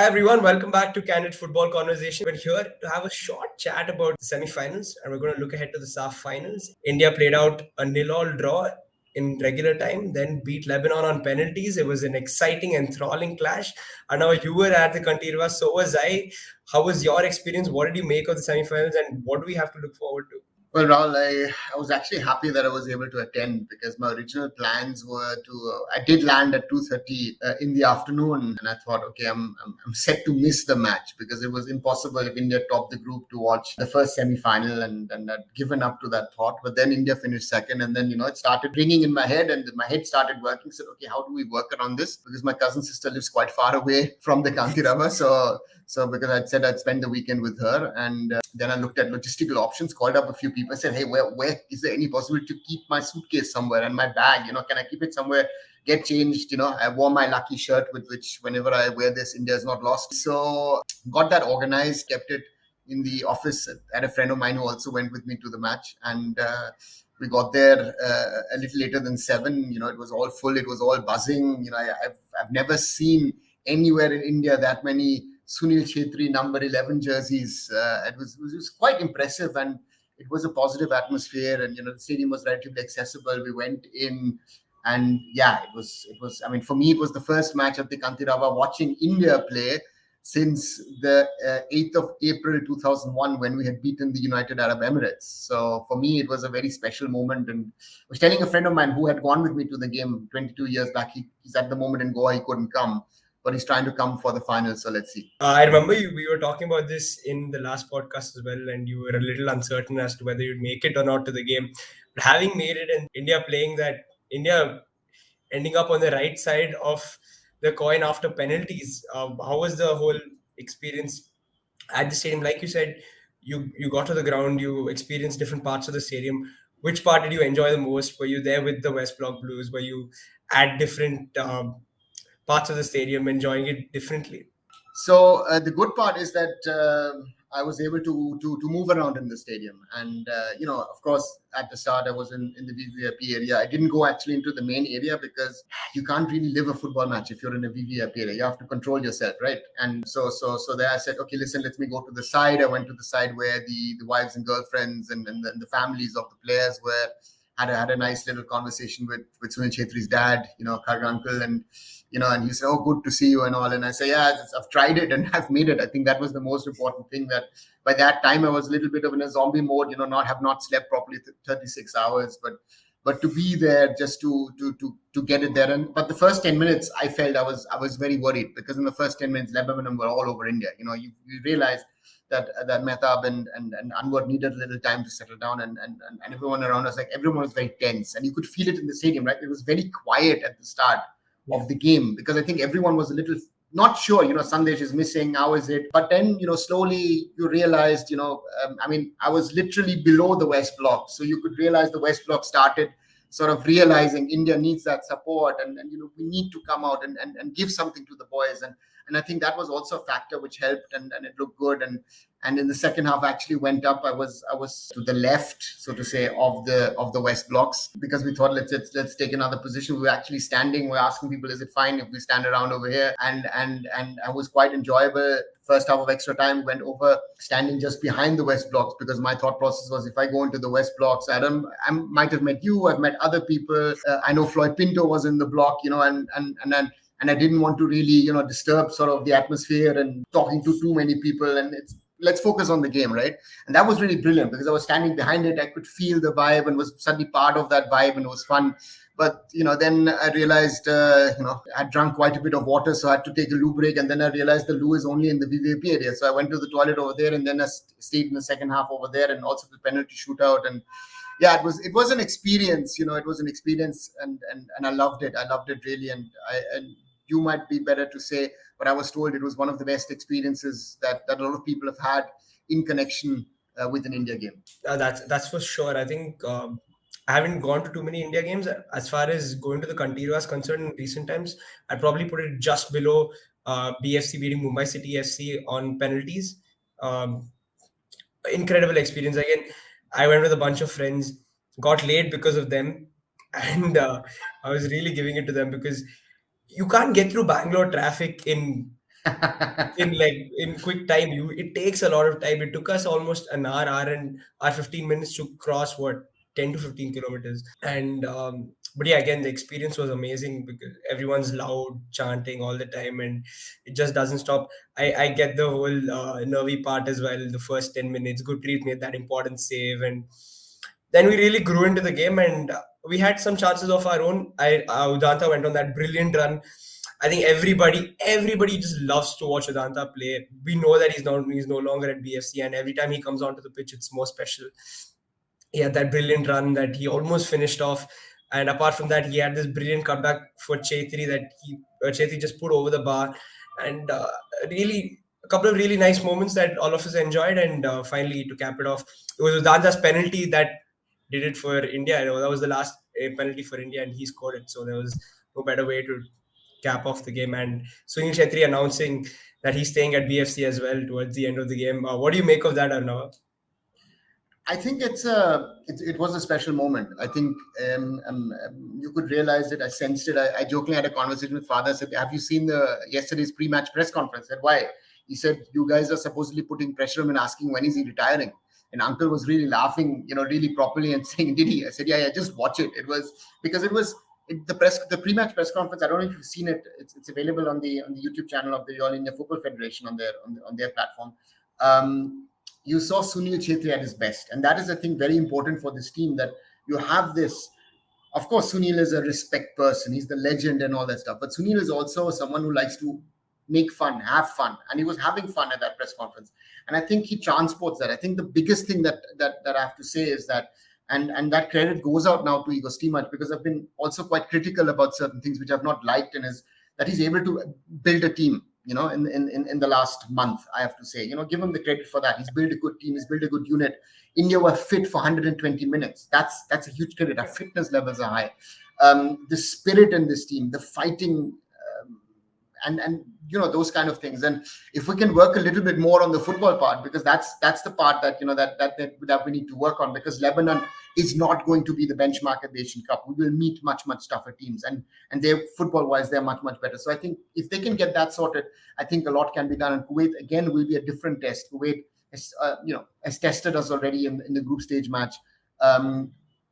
everyone, welcome back to Candid Football Conversations. We're here to have a short chat about the semifinals, and we're going to look ahead to the SAFF finals. India played out a 0-all draw in regular time, then beat Lebanon on penalties. It was an exciting, enthralling clash. I know you were at the Kantirwa, so was I. How was your experience? What did you make of the semifinals, and what do we have to look forward to? Well, Rahul, I was actually happy that I was able to attend because my original plans were to. I did land at 2:30 in the afternoon, and I thought, okay, I'm set to miss the match because it was impossible if India topped the group to watch the first semi-final, and I'd given up to that thought. But then India finished second, and then it started ringing in my head, and my head started working. Said, okay, how do we work around this? Because my cousin sister lives quite far away from the Kantirava, so because I'd said I'd spend the weekend with her, and then I looked at logistical options, called up a few people, said, hey, where is there any possibility to keep my suitcase somewhere and my bag? Can I keep it somewhere? Get changed. I wore my lucky shirt with which whenever I wear this, India is not lost. So got that organized, kept it in the office at a friend of mine who also went with me to the match, and we got there a little later than 7. It was all full. It was all buzzing. I've never seen anywhere in India that many Sunil Chhetri number 11 jerseys. It was quite impressive, and it was a positive atmosphere, and the stadium was relatively accessible. We went in, and it was. I mean, for me, it was the first match at the Kantirava watching India play since the 8th of April 2001 when we had beaten the United Arab Emirates. So for me, it was a very special moment. And I was telling a friend of mine who had gone with me to the game 22 years back. He's at the moment in Goa. He couldn't come, but he's trying to come for the final. So let's see. I remember we were talking about this in the last podcast as well, and you were a little uncertain as to whether you'd make it or not to the game. But having made it and India playing that, India ending up on the right side of the coin after penalties, how was the whole experience at the stadium? Like you said, you got to the ground, you experienced different parts of the stadium. Which part did you enjoy the most? Were you there with the West Block Blues? Were you at different parts of the stadium enjoying it differently? So the good part is that I was able to move around in the stadium, and of course, at the start I was in the VVIP area. I didn't go actually into the main area because you can't really live a football match if you're in a VVIP area. You have to control yourself, right? And so there I said, okay, listen, let me go to the side. I went to the side where the wives and girlfriends and the families of the players were. Had a nice little conversation with Sunil Chhetri's dad, Kharga uncle, and and he said, oh, good to see you and all. And I say, yeah, I've tried it and I've made it. I think that was the most important thing, that by that time I was a little bit of in a zombie mode, have not slept properly 36 hours, but to be there just to get it there. But the first 10 minutes, I felt I was very worried because in the first 10 minutes, Lebanon were all over India. You realize that Mehtab and Anwar needed a little time to settle down, and everyone around us, like everyone was very tense, and you could feel it in the stadium, right? It was very quiet at the start of the game because I think everyone was a little not sure, Sandesh is missing, how is it? But then, slowly you realized, I was literally below the West Block. So you could realize the West Block started sort of realizing India needs that support, and we need to come out and give something to the boys. And I think that was also a factor which helped, and it looked good. And in the second half actually went up. I was to the left, so to say, of the West Blocks, because we thought let's take another position. We were actually standing. We're asking people, is it fine if we stand around over here? And I was quite enjoyable. First half of extra time went over standing just behind the West Blocks, because my thought process was, if I go into the West Blocks, I might have met you. I've met other people. I know Floyd Pinto was in the block, and I didn't want to really, disturb sort of the atmosphere and talking to too many people. And let's focus on the game, right? And that was really brilliant because I was standing behind it. I could feel the vibe and was suddenly part of that vibe, and it was fun. But, then I realized, I'd drunk quite a bit of water, so I had to take a loo break. And then I realized the loo is only in the VVIP area. So I went to the toilet over there, and then I stayed in the second half over there, and also the penalty shootout. And yeah, it was an experience, it was an experience, and I loved it. I loved it really. And you might be better to say, but I was told it was one of the best experiences that a lot of people have had in connection with an India game. That's for sure. I think I haven't gone to too many India games. As far as going to the Kantirwa is concerned in recent times, I'd probably put it just below BFC beating Mumbai City FC on penalties. Incredible experience. Again, I went with a bunch of friends, got late because of them, and I was really giving it to them because you can't get through Bangalore traffic in in quick time. It takes a lot of time. It took us almost an hour 15 minutes to cross what 10 to 15 kilometers. And but yeah, again, the experience was amazing because everyone's loud chanting all the time, and it just doesn't stop. I get the whole nervy part as well. The first 10 minutes, Gurpreet made that important save, and then we really grew into the game, and we had some chances of our own. Udanta went on that brilliant run. I think everybody just loves to watch Udanta play. We know that he's no longer at BFC, and every time he comes onto the pitch, it's more special. He had that brilliant run that he almost finished off, and apart from that, he had this brilliant cutback for Chetri that Chetri just put over the bar, and really a couple of really nice moments that all of us enjoyed. And finally, to cap it off, it was Udanta's penalty that did it for India. That was the last penalty for India, and he scored it. So there was no better way to cap off the game. And Sunil Chetri announcing that he's staying at BFC as well towards the end of the game. What do you make of that, Arunava? I think it was a special moment. I think you could realize it. I sensed it. I jokingly had a conversation with father. I said, "Have you seen the yesterday's pre-match press conference?" I said, "Why?" He said, "You guys are supposedly putting pressure on him and asking when is he retiring." And uncle was really laughing, really properly and saying, "Did he?" I said, "Yeah, yeah, just watch it." It was because it was the pre-match press conference. I don't know if you've seen it. It's available on the YouTube channel of the All India Football Federation on their platform. You saw Sunil Chetri at his best. And that is, I think, very important for this team that you have this. Of course, Sunil is a respect person. He's the legend and all that stuff. But Sunil is also someone who likes to make fun, have fun. And he was having fun at that press conference. And I think he transports that. I think the biggest thing that I have to say is that, and that credit goes out now to Igor Stimac, because I've been also quite critical about certain things which I've not liked, and is that he's able to build a team in the last month. I have to say, give him the credit for that. He's built a good team. He's built a good unit. India were fit for 120 minutes. That's a huge credit. Our fitness levels are high. The spirit in this team, the fighting, and those kind of things. And if we can work a little bit more on the football part, because that's the part that that we need to work on, because Lebanon is not going to be the benchmark at the Asian Cup. We will meet much tougher teams, and they're football wise they're much better. So I think if they can get that sorted, I think a lot can be done. And Kuwait again will be a different test. Kuwait has tested us already in the group stage match.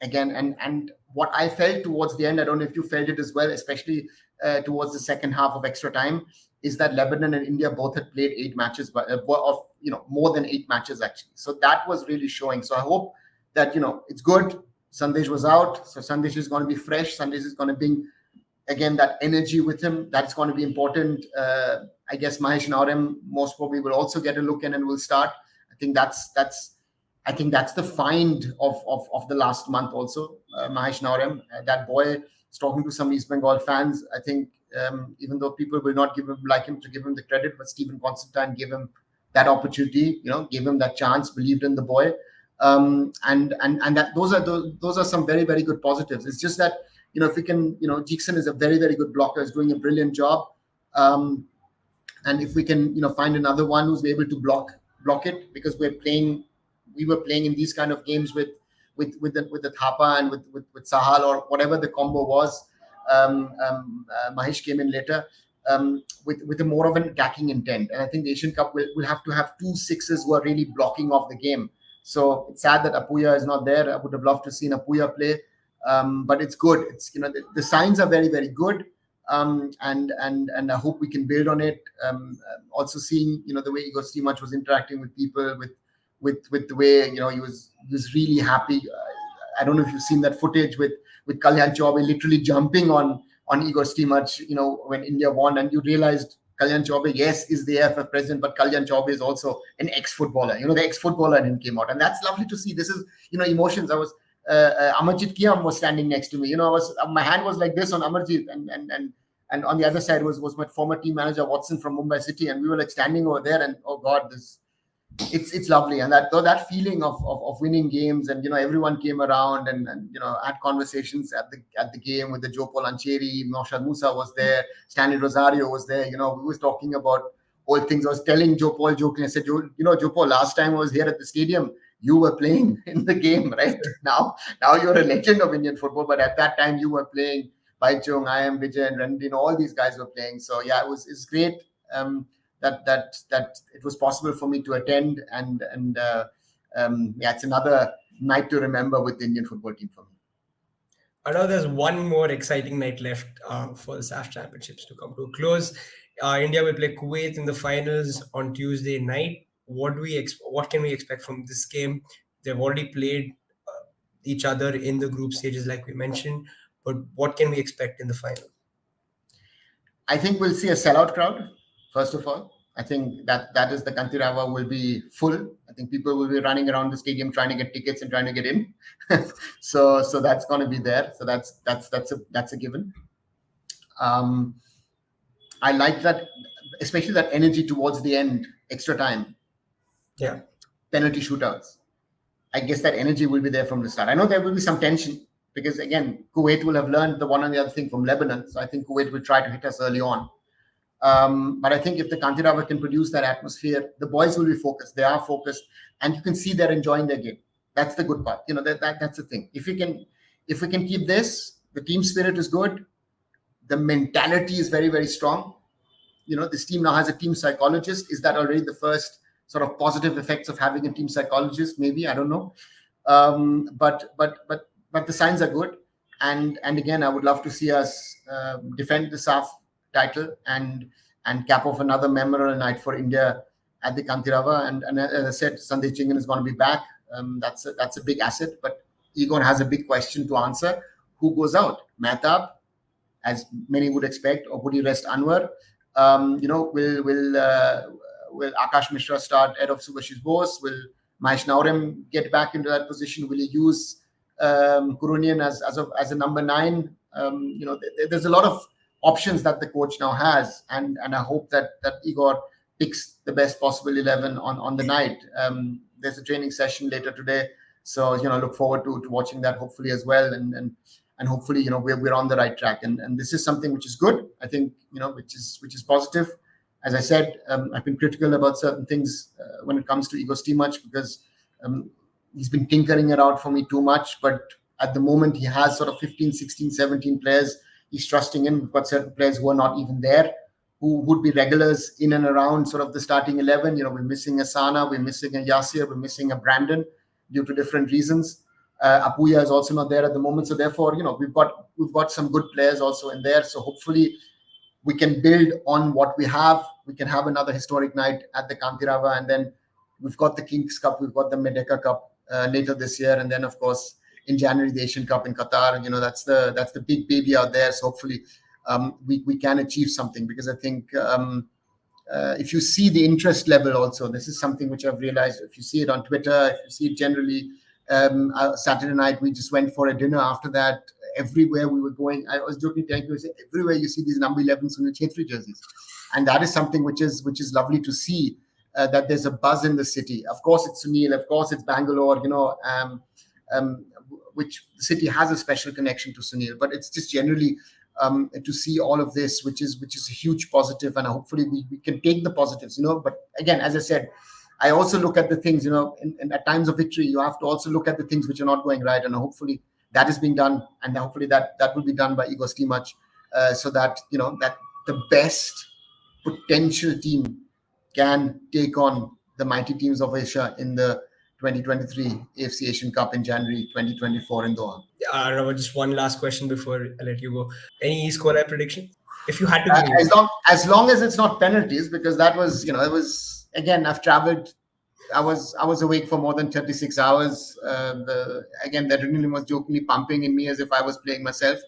Again, and what I felt towards the end, I don't know if you felt it as well, especially towards the second half of extra time, is that Lebanon and India both had played 8 matches, but of more than 8 matches actually. So that was really showing. So I hope that it's good. Sandesh was out, so Sandesh is going to be fresh. Sandesh is going to bring again that energy with him. That's going to be important. I guess Mahesh Naurem most probably will also get a look in and will start. I think that's the find of the last month also. Mahesh Naurem, that boy is talking to some East Bengal fans. I think even though people will not give him the credit, but Stephen Constantine gave him that opportunity, gave him that chance, believed in the boy. And that those are some very, very good positives. It's just that, if we can, Jeekson is a very, very good blocker, is doing a brilliant job. And if we can, find another one who's able to block it, because we were playing in these kind of games with the Thapa and with Sahal or whatever the combo was. Mahesh came in later with a more of an attacking intent, and I think the Asian Cup will have to have 2 sixes who are really blocking off the game. So it's sad that Apuya is not there. I would have loved to see Apuya play, but it's good. It's the signs are very, very good. And I hope we can build on it. Also seeing the way Igor Stimac was interacting with people, with the way he was really happy. I don't know if you've seen that footage with Kalyan Chaubey literally jumping on Igor Stimac, when India won, and you realized Kalyan Chaubey, yes, is the AFF president, but Kalyan Chaubey is also an ex-footballer. The ex-footballer in him came out, and that's lovely to see. This is emotions. I was Amarjit Kiam was standing next to me. My hand was like this on Amarjit, and on the other side was my former team manager Watson from Mumbai City, and we were like standing over there, and oh God, it's lovely. And that feeling of winning games, and everyone came around and had conversations at the game with the Jopol Ancheri, Naushad Musa was there, Stanley Rosario was there. We was talking about all things. I was telling Jopol joking. I said, Jopol, last time I was here at the stadium, you were playing in the game, right? Now you're a legend of Indian football, but at that time you were playing. Baichung, I am Vijay and Randy, all these guys were playing. So yeah, it's great. that it was possible for me to attend, and it's another night to remember with the Indian football team for me. I know there's one more exciting night left for the SAFF Championships to come to a close. India will play Kuwait in the finals on Tuesday night. What can we expect from this game? They've already played each other in the group stages, like we mentioned. But what can we expect in the final? I think we'll see a sellout crowd, first of all. I think that is the Kantirava will be full. I think people will be running around the stadium trying to get tickets and trying to get in. so that's going to be there. So that's a given. I like that, especially that energy towards the end, extra time, Yeah. penalty shootouts. I guess that energy will be there from the start. I know there will be some tension because, again, Kuwait will have learned the one and the other thing from Lebanon. So I think Kuwait will try to hit us early on. But I think if the Kantirava can produce that atmosphere, the boys will be focused. They are focused, and you can see they're enjoying their game. That's the good part. That's the thing. If we can keep this, the team spirit is good. The mentality is very, very strong. This team now has a team psychologist. Is that already the first sort of positive effects of having a team psychologist? Maybe, I don't know. But the signs are good. And again, I would love to see us defend the SAFF title and cap off another memorable night for India at the Kantirava. And as I said, Sandeep Chingan is going to be back. That's a big asset. But Egon has a big question to answer. Who goes out? Mehtab, as many would expect, or would he rest Anwar? Will Akash Mishra start ahead of Subhashish Bose? Will Mahesh Naurem get back into that position? Will he use Kurunian as a number 9? There's a lot of options that the coach now has, and I hope that Igor picks the best possible 11 on the night. There's a training session later today, so look forward to watching that hopefully as well, and hopefully we're on the right track, and this is something which is good, I think, which is positive. As I said, I've been critical about certain things when it comes to Igor Stimac because he's been tinkering it out for me too much, but at the moment he has sort of 15, 16, 17 players he's trusting in. We've got certain players who are not even there, who would be regulars in and around sort of the starting 11. We're missing a Sana, we're missing a Yasir, we're missing a Brandon due to different reasons. Apuya is also not there at the moment, so therefore we've got some good players also in there. So hopefully we can build on what we have. We can have another historic night at the Kantirava, and then we've got the Kings Cup, we've got the Merdeka Cup later this year, and then of course in January the Asian Cup in Qatar. That's the big baby out there. So hopefully we can achieve something, because I think if you see the interest level also, this is something which I've realized. If you see it on Twitter, if you see it generally, Saturday night we just went for a dinner after that. Everywhere we were going, I was joking, everywhere you see these number 11s Sunil Chhetri jerseys, and that is something which is lovely to see, that there's a buzz in the city. Of course it's Sunil, of course it's Bangalore, which the city has a special connection to Sunil, but it's just generally to see all of this, which is a huge positive, and hopefully we can take the positives, But again, as I said, I also look at the things, in at times of victory, you have to also look at the things which are not going right, and hopefully that is being done, and hopefully that will be done by Igor Stimac, so that that the best potential team can take on the mighty teams of Asia in the 2023 AFC Asian Cup in January 2024 in Doha. Arunava, just one last question before I let you go. Any scoreline prediction? If you had to give as long as it's not penalties, because that was, it was, again, I've traveled. I was awake for more than 36 hours. The adrenaline was jokingly pumping in me as if I was playing myself.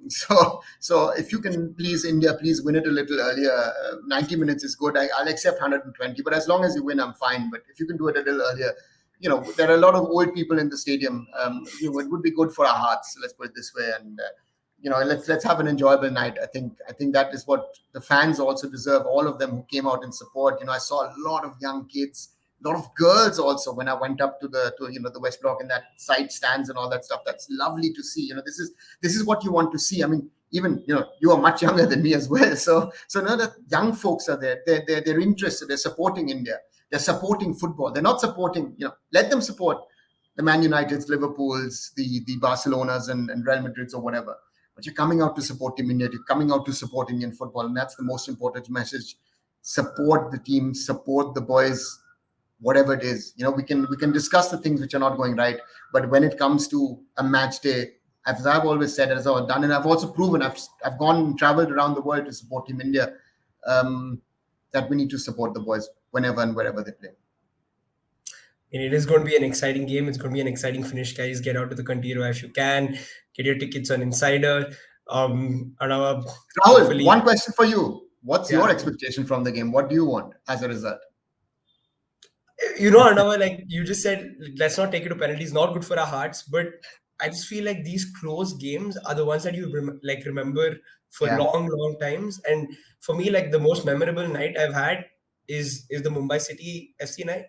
So if you can, please, India, please win it a little earlier. 90 minutes is good. I'll accept 120, but as long as you win, I'm fine. But if you can do it a little earlier, there are a lot of old people in the stadium. It would be good for our hearts. Let's put it this way, and let's have an enjoyable night. I think that is what the fans also deserve. All of them who came out in support. I saw a lot of young kids, a lot of girls also when I went up to the West Block and that side stands and all that stuff. That's lovely to see. This is what you want to see. I mean, even you are much younger than me as well. So now that young folks are there, they're interested. They're supporting India. They're supporting football. They're not supporting. Let them support the Man Uniteds, Liverpools, the Barcelonas, and Real Madrids or whatever. but you're coming out to support Team India, you're coming out to support Indian football, and that's the most important message. Support the team, support the boys, whatever it is. We can discuss the things which are not going right, but when it comes to a match day, as I've always said, as I've done, and I've also proven, I've gone and traveled around the world to support Team India, that we need to support the boys whenever and wherever they play. And it is going to be an exciting game. It's going to be an exciting finish, guys. Get out to the Kantira if you can. Get your tickets on Insider. Arunava, Rahul, hopefully, one question for you. What's your yeah. expectation from the game? What do you want as a result? Arunava, like you just said, let's not take it to penalties. Not good for our hearts, but I just feel like these close games are the ones that you remember for Yeah. long times. And for me, like the most memorable night I've had is the Mumbai City FC night.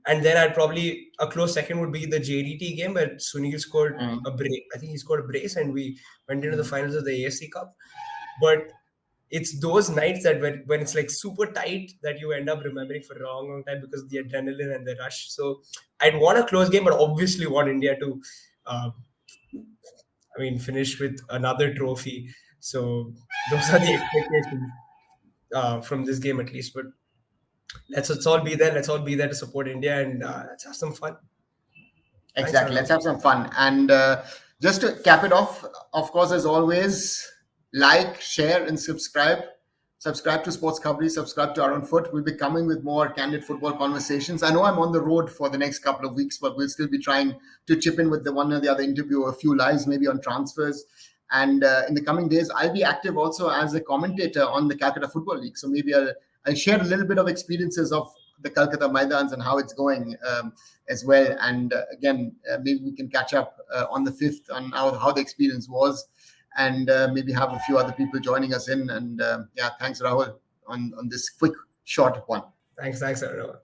And then I'd probably a close second would be the JDT game where Sunil scored a brace. I think he scored a brace, and we went into the finals of the AFC Cup. But it's those nights that when it's like super tight that you end up remembering for a long time because of the adrenaline and the rush. So I'd want a close game, but obviously want India to, finish with another trophy. So those are the expectations from this game at least. But let's all be there. Let's all be there to support India, and let's have some fun. Exactly. Let's have some fun. And just to cap it off, of course, as always, like, share, and subscribe. Subscribe to SportsKhabri, subscribe to arunfoot. We'll be coming with more Candid Football Conversations. I know I'm on the road for the next couple of weeks, but we'll still be trying to chip in with the one or the other interview, or a few lives, maybe on transfers. And in the coming days, I'll be active also as a commentator on the Calcutta Football League. So maybe I'll share a little bit of experiences of the Calcutta Maidans and how it's going as well. And again, maybe we can catch up on the 5th on how the experience was, and maybe have a few other people joining us in. And thanks, Rahul, on this quick, short one. Thanks, Arunava.